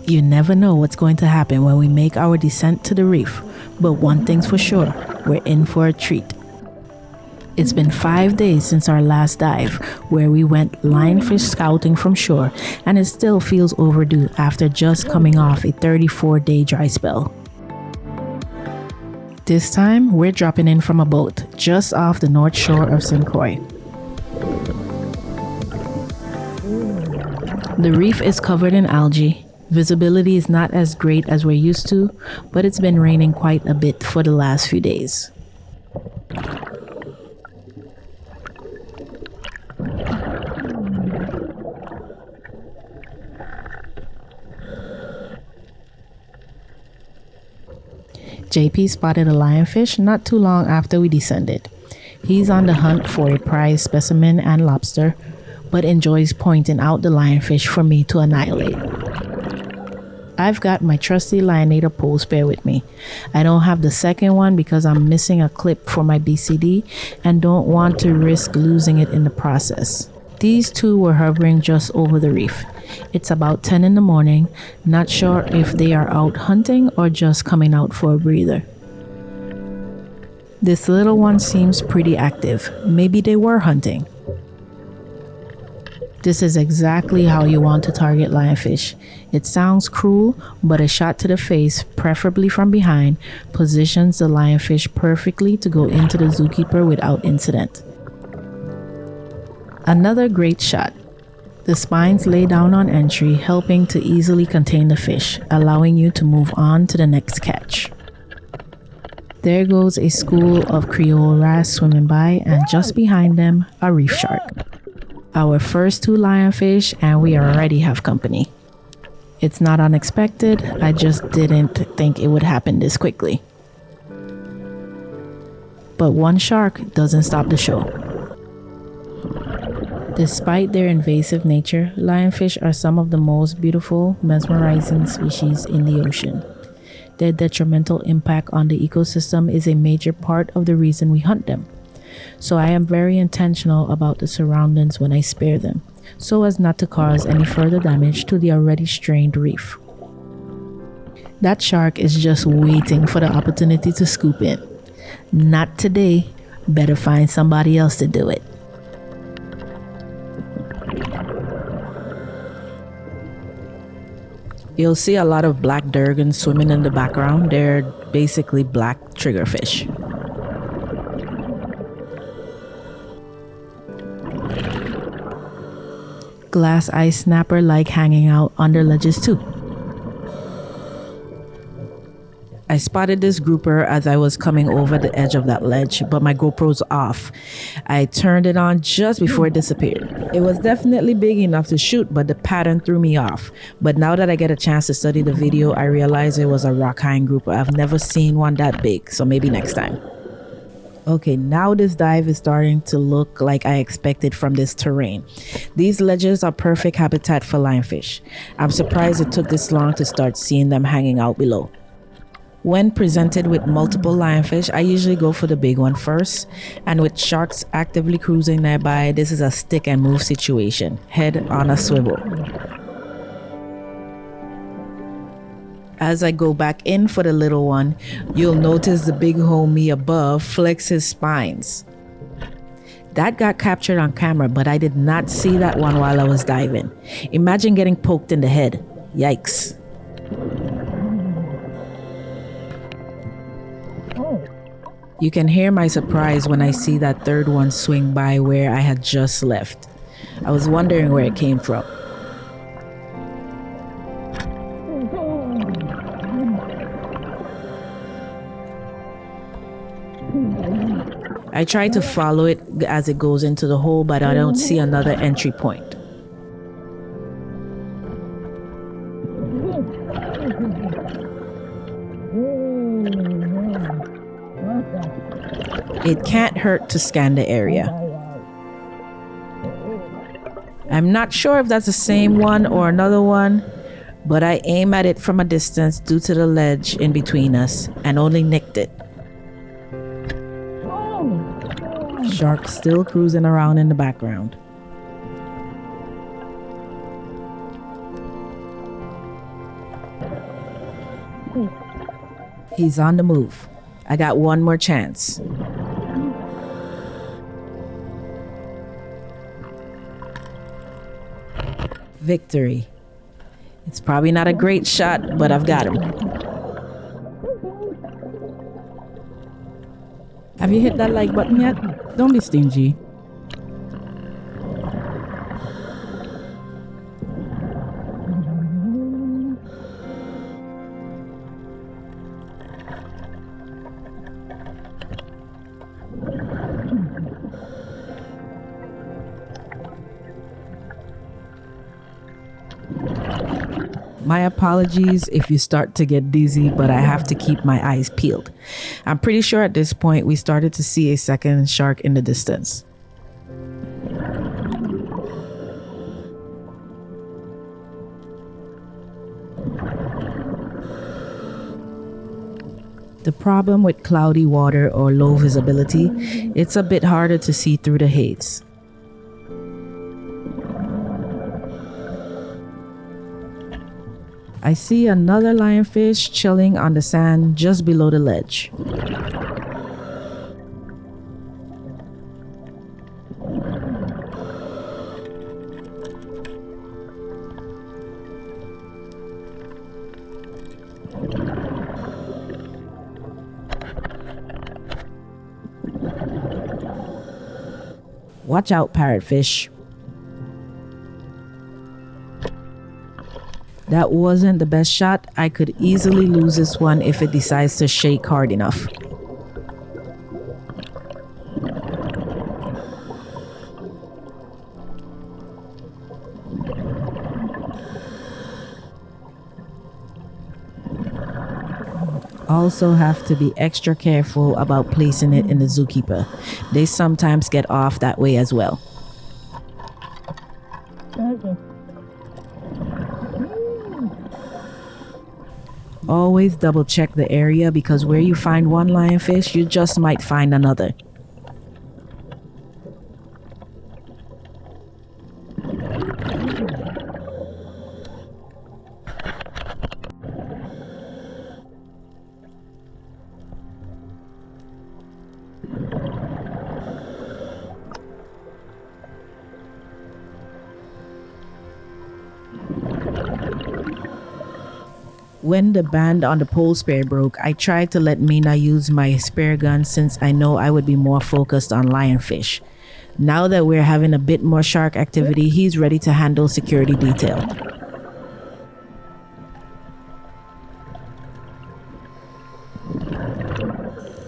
You never know what's going to happen when we make our descent to the reef, but one thing's for sure, we're in for a treat. It's been 5 days since our last dive, where we went lionfish scouting from shore, and it still feels overdue after just coming off a 34-day dry spell. This time, we're dropping in from a boat just off the north shore of St. Croix. The reef is covered in algae. Visibility is not as great as we're used to, but it's been raining quite a bit for the last few days. JP spotted a lionfish not too long after we descended. He's on the hunt for a prize specimen and lobster, but enjoys pointing out the lionfish for me to annihilate. I've got my trusty Lionator pole spare with me. I don't have the second one because I'm missing a clip for my BCD and don't want to risk losing it in the process. These two were hovering just over the reef. It's about 10 in the morning, not sure if they are out hunting or just coming out for a breather. This little one seems pretty active. Maybe they were hunting. This is exactly how you want to target lionfish. It sounds cruel, but a shot to the face, preferably from behind, positions the lionfish perfectly to go into the zookeeper without incident. Another great shot. The spines lay down on entry, helping to easily contain the fish, allowing you to move on to the next catch. There goes a school of Creole wrasse swimming by, and just behind them, a reef shark. Our first two lionfish, and we already have company. It's not unexpected, I just didn't think it would happen this quickly. But one shark doesn't stop the show. Despite their invasive nature, lionfish are some of the most beautiful, mesmerizing species in the ocean. Their detrimental impact on the ecosystem is a major part of the reason we hunt them. So I am very intentional about the surroundings when I spare them, so as not to cause any further damage to the already strained reef. That shark is just waiting for the opportunity to scoop in. Not today, better find somebody else to do it. You'll see a lot of black durgans swimming in the background. They're basically black triggerfish. Glass eye snapper like hanging out under ledges too. I spotted this grouper as I was coming over the edge of that ledge, but my GoPro's off. I turned it on just before it disappeared. It was definitely big enough to shoot, but the pattern threw me off. But now that I get a chance to study the video, I realize it was a rock hind grouper. I've never seen one that big, so maybe next time. Okay, now this dive is starting to look like I expected from this terrain. These ledges are perfect habitat for lionfish. I'm surprised it took this long to start seeing them hanging out below. When presented with multiple lionfish, I usually go for the big one first, and with sharks actively cruising nearby, this is a stick and move situation, head on a swivel. As I go back in for the little one, you'll notice the big homie above flex his spines. That got captured on camera, but I did not see that one while I was diving. Imagine getting poked in the head. Yikes. You can hear my surprise when I see that third one swing by where I had just left. I was wondering where it came from. I try to follow it as it goes into the hole, but I don't see another entry point. It can't hurt to scan the area. I'm not sure if that's the same one or another one, but I aim at it from a distance due to the ledge in between us and only nicked it. Shark still cruising around in the background. He's on the move. I got one more chance. Victory. It's probably not a great shot, but I've got him. Have you hit that like button yet? Don't be stingy. My apologies if you start to get dizzy, but I have to keep my eyes peeled. I'm pretty sure at this point we started to see a second shark in the distance. The problem with cloudy water or low visibility, it's a bit harder to see through the haze. I see another lionfish chilling on the sand just below the ledge. Watch out, parrotfish. That wasn't the best shot. I could easily lose this one if it decides to shake hard enough. Also have to be extra careful about placing it in the zookeeper. They sometimes get off that way as well. Always double check the area because where you find one lionfish, you just might find another. When the band on the pole spear broke, I tried to let Mina use my spear gun since I know I would be more focused on lionfish. Now that we're having a bit more shark activity, he's ready to handle security detail.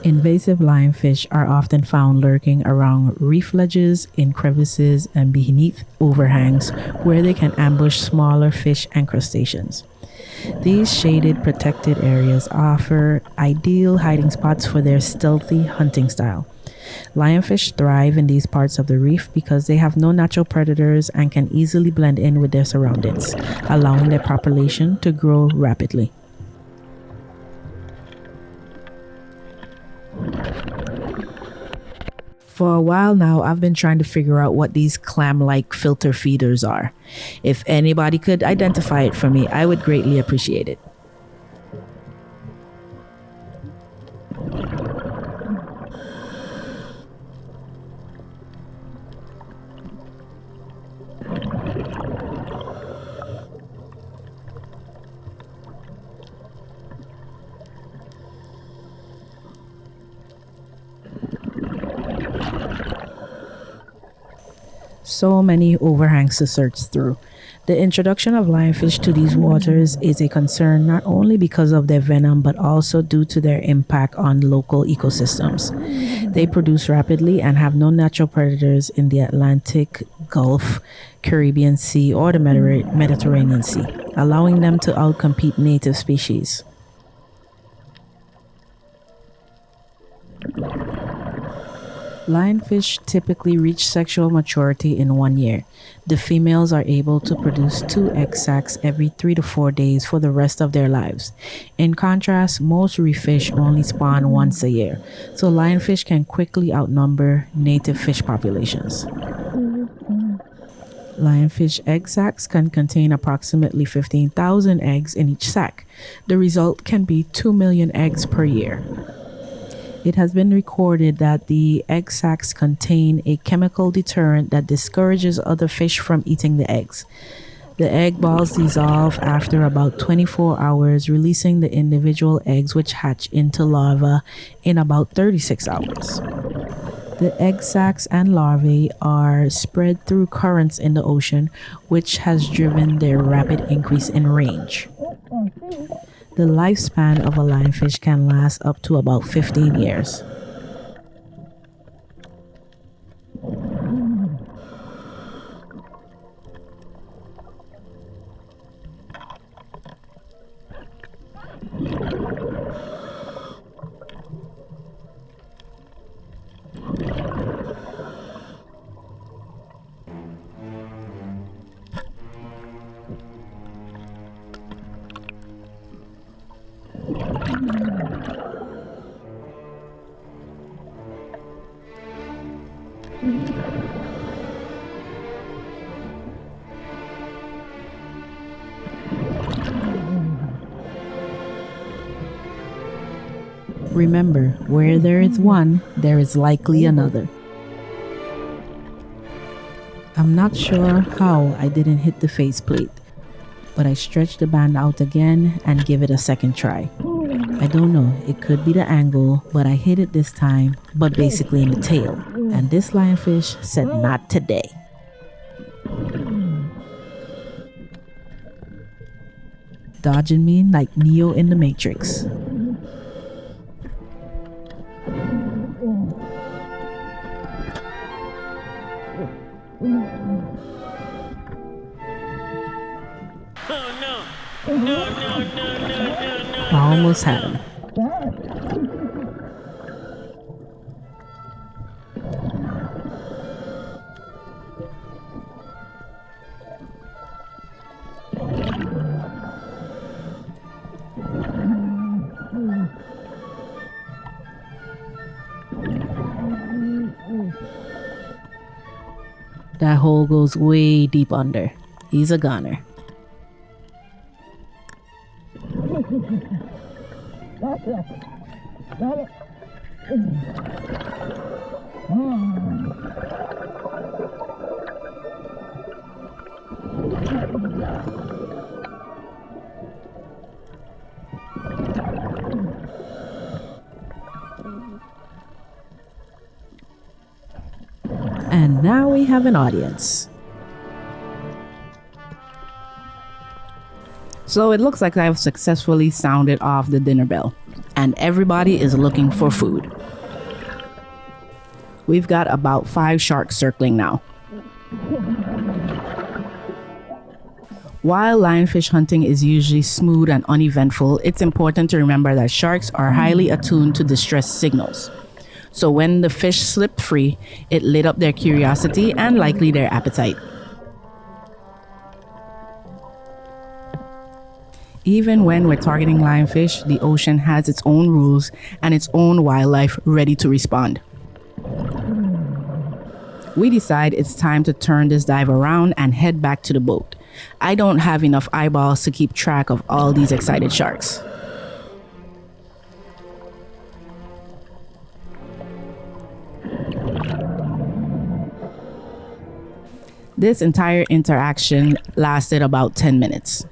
Invasive lionfish are often found lurking around reef ledges, in crevices, and beneath overhangs where they can ambush smaller fish and crustaceans. These shaded, protected areas offer ideal hiding spots for their stealthy hunting style. Lionfish thrive in these parts of the reef because they have no natural predators and can easily blend in with their surroundings, allowing their population to grow rapidly. For a while now, I've been trying to figure out what these clam-like filter feeders are. If anybody could identify it for me, I would greatly appreciate it. So many overhangs to search through. The introduction of lionfish to these waters is a concern not only because of their venom but also due to their impact on local ecosystems. They produce rapidly and have no natural predators in the Atlantic, Gulf, Caribbean Sea, or the Mediterranean Sea, allowing them to outcompete native species. Lionfish typically reach sexual maturity in 1 year. The females are able to produce 2 egg sacs every 3 to 4 days for the rest of their lives. In contrast, most reef fish only spawn once a year, so lionfish can quickly outnumber native fish populations. Lionfish egg sacs can contain approximately 15,000 eggs in each sac. The result can be 2 million eggs per year. It has been recorded that the egg sacs contain a chemical deterrent that discourages other fish from eating the eggs. The egg balls dissolve after about 24 hours, releasing the individual eggs which hatch into larvae in about 36 hours. The egg sacs and larvae are spread through currents in the ocean, which has driven their rapid increase in range. The lifespan of a lionfish can last up to about 15 years. Remember, where there is one, there is likely another. I'm not sure how I didn't hit the faceplate, but I stretched the band out again and give it a second try. I don't know, it could be the angle, but I hit it this time, but basically in the tail. And this lionfish said not today. Dodging me like Neo in the Matrix. I almost had him. That hole goes way deep under. He's a goner. And now we have an audience. So it looks like I've successfully sounded off the dinner bell, and everybody is looking for food. We've got about 5 sharks circling now. While lionfish hunting is usually smooth and uneventful, it's important to remember that sharks are highly attuned to distress signals. So when the fish slipped free, it lit up their curiosity and likely their appetite. Even when we're targeting lionfish, the ocean has its own rules and its own wildlife ready to respond. We decide it's time to turn this dive around and head back to the boat. I don't have enough eyeballs to keep track of all these excited sharks. This entire interaction lasted about 10 minutes.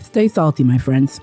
Stay salty, my friends.